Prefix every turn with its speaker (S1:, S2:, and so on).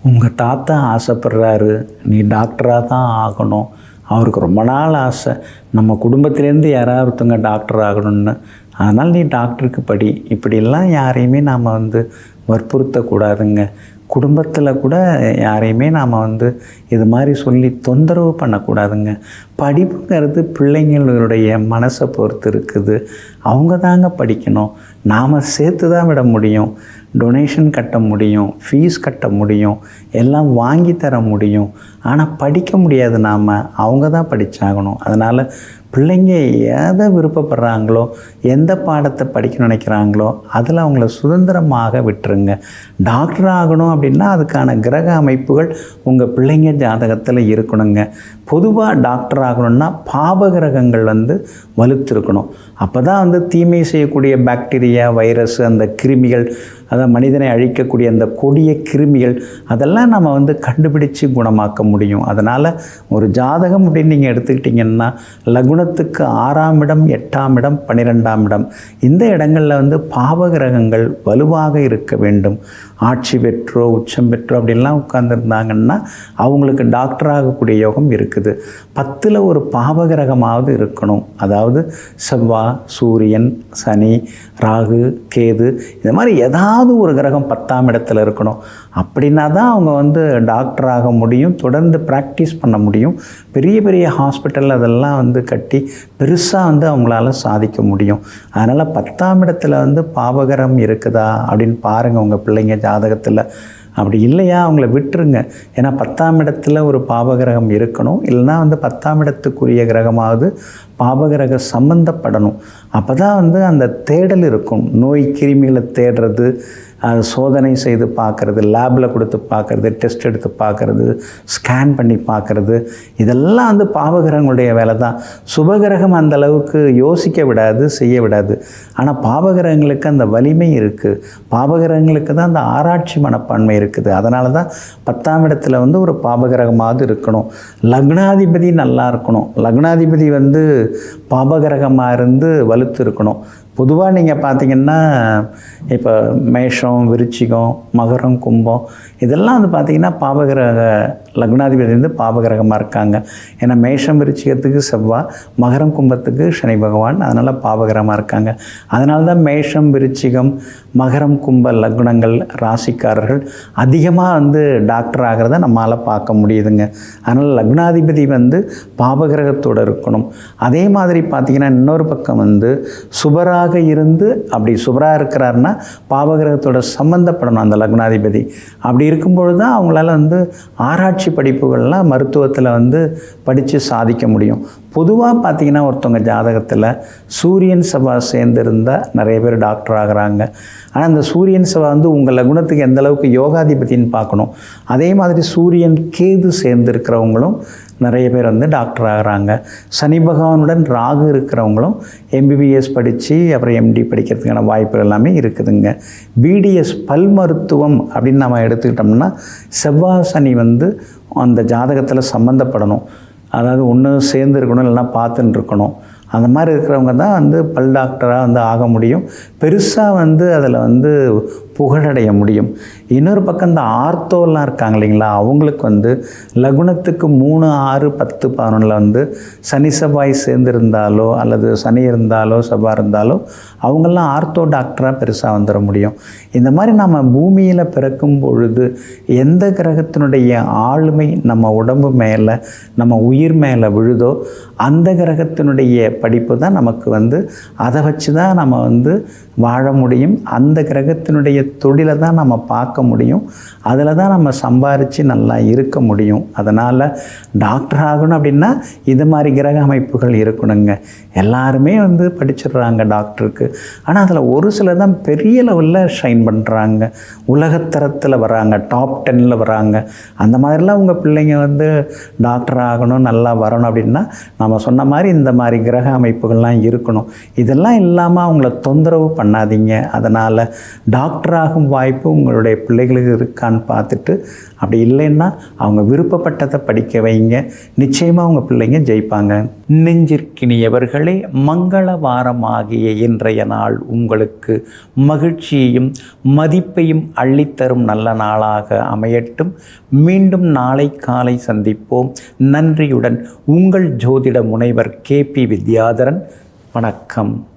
S1: உங்கள் தாத்தா ஆசைப்படுறாரு, நீ டாக்டராக தான் ஆகணும். அவருக்கு ரொம்ப நாள் ஆசை, நம்ம குடும்பத்திலேருந்து யாராவது ஒருத்தங்க டாக்டர் ஆகணும்னு. அதனால் நீ டாக்டருக்கு படி. இப்படிலாம் யாரையுமே நாம் வற்புறுத்தக்கூடாதுங்க. குடும்பத்தில் கூட யாரையுமே நாம் இது மாதிரி சொல்லி தொந்தரவு பண்ணக்கூடாதுங்க. படிப்புங்கிறது பிள்ளைங்களுடைய மனசை பொறுத்து இருக்குது. அவங்க தாங்க படிக்கணும். நாம் சேர்த்து தான் விட முடியும். டொனேஷன் கட்ட முடியும், ஃபீஸ் கட்ட முடியும், எல்லாம் வாங்கி தர முடியும். ஆனால் படிக்க முடியாது. நாம் அவங்க தான் படித்தாகணும். அதனால் பிள்ளைங்க எதை விருப்பப்படுறாங்களோ, எந்த பாடத்தை படிக்க நினைக்கிறாங்களோ அதில் அவங்கள சுதந்திரமாக விட்டுருங்க. டாக்டர் ஆகணும் அப்படின்னா அதுக்கான கிரக அமைப்புகள் உங்கள் பிள்ளைங்க ஜாதகத்தில் இருக்கணுங்க. பொதுவாக டாக்டர் ஆகணும்னா பாபகிரகங்கள் வலுத்திருக்கணும். அப்போ தான் தீமை செய்யக்கூடிய பாக்டீரியா, வைரஸ், அந்த கிருமிகள், அதை மனிதனை அழிக்கக்கூடிய அந்த கொடிய கிருமிகள், அதெல்லாம் நம்ம கண்டுபிடிச்சு குணமாக்க முடியும். அதனால் ஒரு ஜாதகம் அப்படின்னு நீங்கள் எடுத்துக்கிட்டிங்கன்னா லகுனத்துக்கு 6ஆம் இடம், 8ஆம் இடம், 12ஆம் இடம், இந்த இடங்களில் பாவகிரகங்கள் வலுவாக இருக்க வேண்டும். ஆட்சி பெற்றோ உச்சம் பெற்றோ அப்படின்லாம் உட்கார்ந்துருந்தாங்கன்னா அவங்களுக்கு டாக்டர் ஆகக்கூடிய யோகம் இருக்குது. 10ல் ஒரு பாவகிரகமாவது இருக்கணும். அதாவது செவ்வாய், சூரியன், சனி, ராகு, கேது, இந்த மாதிரி ஏதாவது ஒரு கிரகம் 10ஆம் இடத்துல இருக்கணும். அப்படின்னா தான் அவங்க டாக்டர் ஆக முடியும், தொடர்ந்து ப்ராக்டிஸ் பண்ண முடியும். பெரிய பெரிய ஹாஸ்பிட்டல் அதெல்லாம் கட்டி பெருசாக அவங்களால சாதிக்க முடியும். அதனால் 10ஆம் இடத்துல பாவகரம் இருக்குதா அப்படின்னு பாருங்கள் உங்கள் பிள்ளைங்க ஜாதகத்தில். அப்படி இல்லையா அவங்கள விட்டுருங்க. ஏன்னா 10ஆம் இடத்துல ஒரு பாவகிரகம் இருக்கணும். இல்லைனா 10ஆம் இடத்துக்குரிய கிரகமாவது பாவகிரக சம்பந்தப்படணும். அப்போ தான் அந்த தேடல் இருக்கும். நோய் கிருமிகளை தேடுறது, அது சோதனை செய்து பார்க்குறது, லேபில் கொடுத்து பார்க்குறது, டெஸ்ட் எடுத்து பார்க்குறது, ஸ்கேன் பண்ணி பார்க்குறது, இதெல்லாம் பாவகிரகங்களுடைய வேலை தான். சுபகிரகம் அந்த அளவுக்கு யோசிக்க விடாது, செய்ய விடாது. ஆனால் பாவகிரகங்களுக்கு அந்த வலிமை இருக்குது. பாவகிரகங்களுக்கு தான் அந்த ஆராய்ச்சி மனப்பான்மை இருக்குது. அதனால தான் 10ஆம் இடத்துல ஒரு பாவகிரகமாவது இருக்கணும். லக்னாதிபதி நல்லா இருக்கணும். லக்னாதிபதி பாபகிரகமாக இருந்து வலுத்து இருக்கணும். பொதுவாக நீங்கள் பார்த்தீங்கன்னா இப்போ மேஷம், விருச்சிகம், மகரம், கும்பம், இதெல்லாம் பார்த்திங்கன்னா பாபகிரக லக்னாதிபதி பாபகிரகமாக இருக்காங்க. ஏன்னா மேஷம் விருச்சிகத்துக்கு செவ்வாய், மகரம் கும்பத்துக்கு சனி பகவான், அதனால் பாபகிரகமாக இருக்காங்க. அதனால தான் மேஷம், விருச்சிகம், மகரம், கும்ப லக்னங்கள் ராசிக்காரர்கள் அதிகமாக டாக்டர் ஆகிறத நம்மளால் பார்க்க முடியுதுங்க. அதனால் லக்னாதிபதி பாபகிரகத்தோடு இருக்கணும். அதே மாதிரி பார்த்திங்கன்னா இன்னொரு பக்கம் சுபராக இருந்து, அப்படி சுபராக இருக்கிறாருன்னா பாவகிரகத்தோட சம்பந்தப்படணும் அந்த லக்னாதிபதி. அப்படி இருக்கும்பொழுது தான் அவங்களால ஆராய்ச்சி படிப்புகள்லாம் மருத்துவத்தில் படித்து சாதிக்க முடியும். பொதுவாக பார்த்திங்கன்னா ஒருத்தவங்க ஜாதகத்தில் சூரியன் செவ்வாய் சேர்ந்திருந்தால் நிறைய பேர் டாக்டர் ஆகிறாங்க. ஆனால் அந்த சூரியன் செவ்வாய் உங்கள் லகுனத்துக்கு எந்த அளவுக்கு யோகாதிபதின்னு பார்க்கணும். அதே மாதிரி சூரியன் கேது சேர்ந்துருக்கிறவங்களும் நிறைய பேர் டாக்டர் ஆகிறாங்க. சனி பகவானுடன் ராகு இருக்கிறவங்களும் எம்பிபிஎஸ் படித்து அப்புறம் எம்டி படிக்கிறதுக்கான வாய்ப்புகள் எல்லாமே இருக்குதுங்க. பிடிஎஸ் பல் மருத்துவம் அப்படின்னு நம்ம எடுத்துக்கிட்டோம்னா செவ்வாய் சனி அந்த ஜாதகத்தில் சம்மந்தப்படணும். அதாவது ஒன்று சேர்ந்து இருக்கணும், இல்லைனா பார்த்துன்னு இருக்கணும். அந்த மாதிரி இருக்கிறவங்க தான் பல் டாக்டராக ஆக முடியும். பெருசாக அதில் புகழடைய முடியும். இன்னொரு பக்கம் இந்த ஆர்த்தோலாம் இருக்காங்க இல்லைங்களா, அவங்களுக்கு லகுனத்துக்கு 3, 6, 10, 11 சனி செவ்வாய் சேர்ந்திருந்தாலோ அல்லது சனி இருந்தாலோ செவ்வாய் இருந்தாலோ அவங்கெல்லாம் ஆர்த்தோ டாக்டராக பெருசாக வந்துட முடியும். இந்த மாதிரி நம்ம பூமியில் பிறக்கும் பொழுது எந்த கிரகத்தினுடைய ஆளுமை நம்ம உடம்பு மேலே, நம்ம உயிர் மேலே விழுதோ அந்த கிரகத்தினுடைய படிப்பு தான் நமக்கு அதை வச்சு தான் நம்ம வாழ முடியும். அந்த கிரகத்தினுடைய தொழிலை தான் நம்ம பார்க்க முடியும். அதில் தான் நம்ம சம்பாரித்து நல்லா இருக்க முடியும். அதனால் டாக்டர் ஆகணும் அப்படின்னா இது மாதிரி கிரக அமைப்புகள் இருக்கணுங்க. எல்லாருமே படிச்சிடுறாங்க டாக்டருக்கு. ஆனால் அதில் ஒரு சிலர் தான் பெரிய லெவலில் ஷைன் பண்ணுறாங்க, உலகத்தரத்தில் வராங்க, டாப் 10ல் வராங்க. அந்த மாதிரிலாம் உங்கள் பிள்ளைங்க டாக்டர் ஆகணும், நல்லா வரணும் அப்படின்னா நம்ம சொன்ன மாதிரி இந்த மாதிரி கிரக அமைப்புகள்லாம் இருக்கணும். இதெல்லாம் இல்லாமல் அவங்கள தொந்தரவு பண்ணாதீங்க. அதனால் டாக்டர் ஆகும் வாய்ப்பு உங்களுடைய பிள்ளைகளுக்கு இருக்கான்னு பார்த்துட்டு, அப்படி இல்லைன்னா அவங்க விருப்பப்பட்டதை படிக்க வைங்க. நிச்சயமாக அவங்க பிள்ளைங்க ஜெயிப்பாங்க. நெஞ்சிற்கினியவர்களே, மங்கள வாரமாகிய இன்றைய நாள் உங்களுக்கு மகிழ்ச்சியையும் மதிப்பையும் அள்ளித்தரும் நல்ல நாளாக அமையட்டும். மீண்டும் நாளை காலை சந்திப்போம். நன்றியுடன் உங்கள் ஜோதிட முனைவர் KP வித்யாதரன். வணக்கம்.